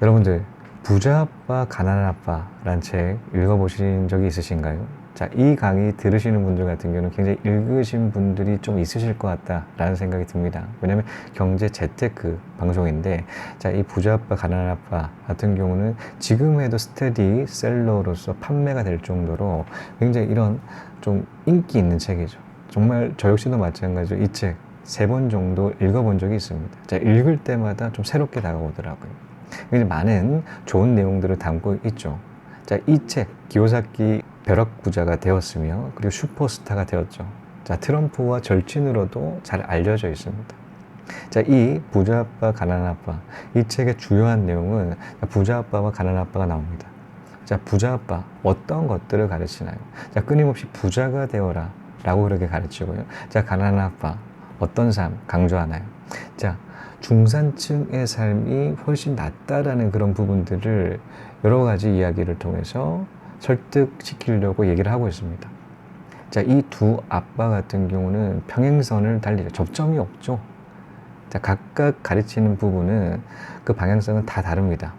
여러분들 부자 아빠 가난한 아빠라는 책 읽어보신 적이 있으신가요? 자, 이 강의 들으시는 분들 같은 경우는 굉장히 읽으신 분들이 좀 있으실 것 같다라는 생각이 듭니다. 왜냐하면 경제 재테크 방송인데, 자, 이 부자 아빠 가난한 아빠 같은 경우는 지금에도 스테디셀러로서 판매가 될 정도로 굉장히 이런 좀 인기 있는 책이죠. 정말 저 역시도 마찬가지로 이 책 3번 정도 읽어본 적이 있습니다. 자, 읽을 때마다 좀 새롭게 다가오더라고요. 굉장히 많은 좋은 내용들을 담고 있죠. 자, 이 책 기요사키 벼락 부자가 되었으며 그리고 슈퍼스타가 되었죠. 자, 트럼프와 절친으로도 잘 알려져 있습니다. 자, 이 부자 아빠 가난한 아빠, 이 책의 주요한 내용은 부자 아빠와 가난한 아빠가 나옵니다. 자, 부자 아빠 어떤 것들을 가르치나요? 자, 끊임없이 부자가 되어라 라고 그렇게 가르치고요. 자, 가난한 아빠 어떤 삶 강조하나요? 자, 중산층의 삶이 훨씬 낫다라는 그런 부분들을 여러 가지 이야기를 통해서 설득시키려고 얘기를 하고 있습니다. 자, 이 두 아빠 같은 경우는 평행선을 달리죠. 접점이 없죠. 자, 각각 가르치는 부분은 그 방향성은 다 다릅니다.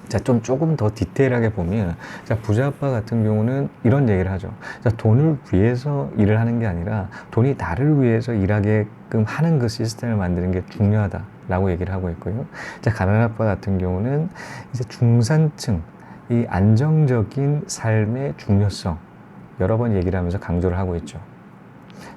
자, 조금 더 디테일하게 보면, 자, 부자 아빠 같은 경우는 이런 얘기를 하죠. 자, 돈을 위해서 일을 하는 게 아니라 돈이 나를 위해서 일하게끔 하는 그 시스템을 만드는 게 중요하다라고 얘기를 하고 있고요. 자, 가난한 아빠 같은 경우는 이제 중산층, 이 안정적인 삶의 중요성 여러 번 얘기를 하면서 강조를 하고 있죠.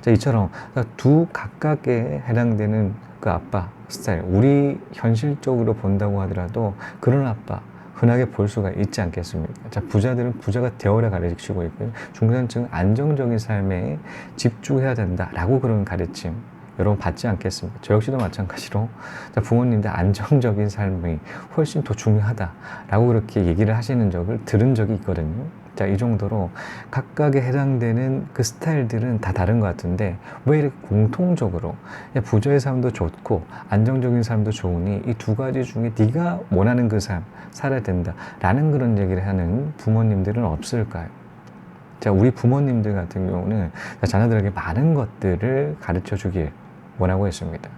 자, 이처럼 두 각각에 해당되는 그 아빠 스타일, 우리 현실적으로 본다고 하더라도 그런 아빠 흔하게 볼 수가 있지 않겠습니까? 자, 부자들은 부자가 되어라 가르치고 있고요. 중산층은 안정적인 삶에 집중해야 된다라고 그런 가르침 여러분 받지 않겠습니까? 저 역시도 마찬가지로 자, 부모님들 안정적인 삶이 훨씬 더 중요하다라고 그렇게 얘기를 하시는 적을 들은 적이 있거든요. 자, 이 정도로 각각에 해당되는 그 스타일들은 다 다른 것 같은데 왜 이렇게 공통적으로 부자의 삶도 좋고 안정적인 삶도 좋으니 이 두 가지 중에 네가 원하는 그 삶 살아야 된다 라는 그런 얘기를 하는 부모님들은 없을까요? 자, 우리 부모님들 같은 경우는 자녀들에게 많은 것들을 가르쳐 주길 원하고 있습니다.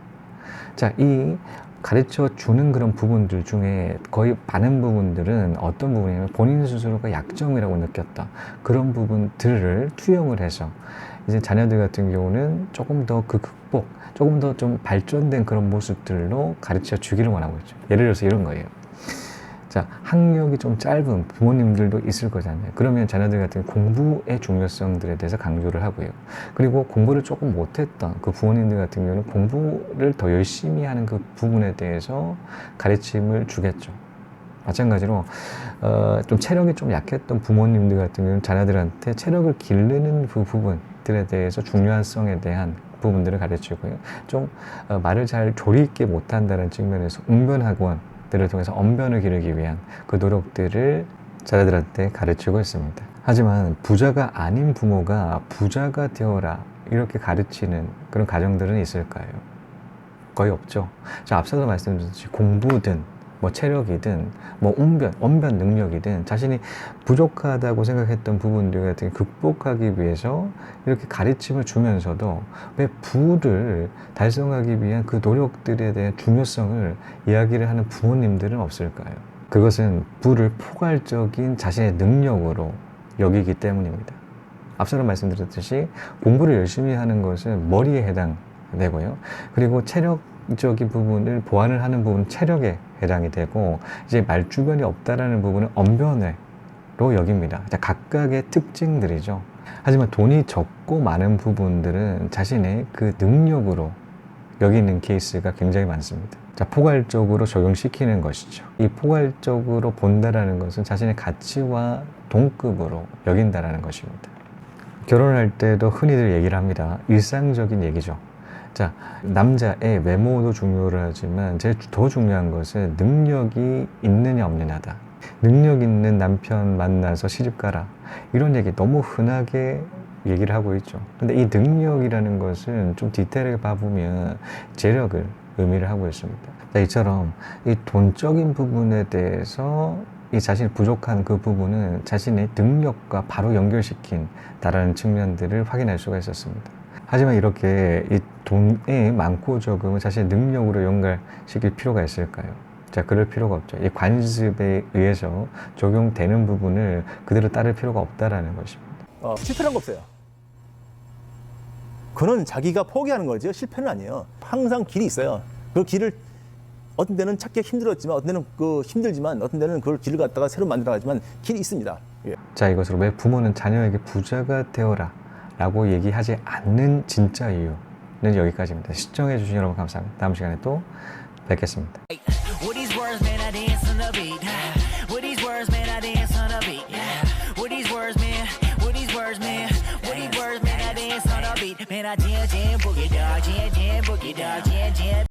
자, 이 가르쳐 주는 그런 부분들 중에 거의 많은 부분들은 어떤 부분이냐면 본인 스스로가 약점이라고 느꼈다. 그런 부분들을 투영을 해서 이제 자녀들 같은 경우는 조금 더 그 극복, 조금 더 좀 발전된 그런 모습들로 가르쳐 주기를 원하고 있죠. 예를 들어서 이런 거예요. 자, 학력이 좀 짧은 부모님들도 있을 거잖아요. 그러면 자녀들 같은 공부의 중요성들에 대해서 강조를 하고요. 그리고 공부를 조금 못했던 그 부모님들 같은 경우는 공부를 더 열심히 하는 그 부분에 대해서 가르침을 주겠죠. 마찬가지로 좀 체력이 좀 약했던 부모님들 같은 경우는 자녀들한테 체력을 기르는 그 부분들에 대해서 중요성에 대한 부분들을 가르치고요. 좀 말을 잘 조리 있게 못한다는 측면에서 웅변학원 들을 통해서 언변을 기르기 위한 그 노력들을 자녀들한테 가르치고 있습니다. 하지만 부자가 아닌 부모가 부자가 되어라 이렇게 가르치는 그런 가정들은 있을까요? 거의 없죠. 자, 앞서도 말씀드렸듯이 공부든 뭐 체력이든 뭐 언변 능력이든 자신이 부족하다고 생각했던 부분들 같은 게 극복하기 위해서 이렇게 가르침을 주면서도 왜 부를 달성하기 위한 그 노력들에 대한 중요성을 이야기를 하는 부모님들은 없을까요? 그것은 부를 포괄적인 자신의 능력으로 여기기 때문입니다. 앞서도 말씀드렸듯이 공부를 열심히 하는 것은 머리에 해당되고요. 그리고 체력적인 부분을 보완을 하는 부분은 체력에 해당이 되고 이제 말주변이 없다라는 부분은 언변으로 여깁니다. 각각의 특징들이죠. 하지만 돈이 적고 많은 부분들은 자신의 그 능력으로 여기는 케이스가 굉장히 많습니다. 자, 포괄적으로 적용시키는 것이죠. 이 포괄적으로 본다라는 것은 자신의 가치와 동급으로 여긴다라는 것입니다. 결혼할 때도 흔히들 얘기를 합니다. 일상적인 얘기죠. 자, 남자의 외모도 중요를 하지만 제일 더 중요한 것은 능력이 있느냐 없느냐다. 능력 있는 남편 만나서 시집가라. 이런 얘기 너무 흔하게 얘기를 하고 있죠. 근데 이 능력이라는 것은 좀 디테일하게 봐보면 재력을 의미를 하고 있습니다. 자, 이처럼 이 돈적인 부분에 대해서 이 자신이 부족한 그 부분은 자신의 능력과 바로 연결시킨다라는 측면들을 확인할 수가 있었습니다. 하지만 이렇게 이 돈의 많고 적음을 자신의 능력으로 연결시킬 필요가 있을까요? 자, 그럴 필요가 없죠. 이 관습에 의해서 적용되는 부분을 그대로 따를 필요가 없다라는 것입니다. 실패란 거 없어요. 그는 자기가 포기하는 거죠. 실패는 아니에요. 항상 길이 있어요. 그 길을 어떤 데는 찾기가 힘들었지만 어떤 데는 힘들지만 어떤 데는 그걸 길을 갖다가 새로 만들어가지만 길이 있습니다. 예. 자, 이것으로 왜 부모는 자녀에게 부자가 되어라 라고 얘기하지 않는 진짜 이유는 여기까지입니다. 시청해 주신 여러분 감사합니다. 다음 시간에 또 뵙겠습니다. With these words, man, I dance on the beat. With these words, man, I dance on the beat. With these words, man. With these words, man. With these words, man, I dance on the beat. Man, I jam, jam, boogie dog, jam, jam, boogie dog, jam, jam.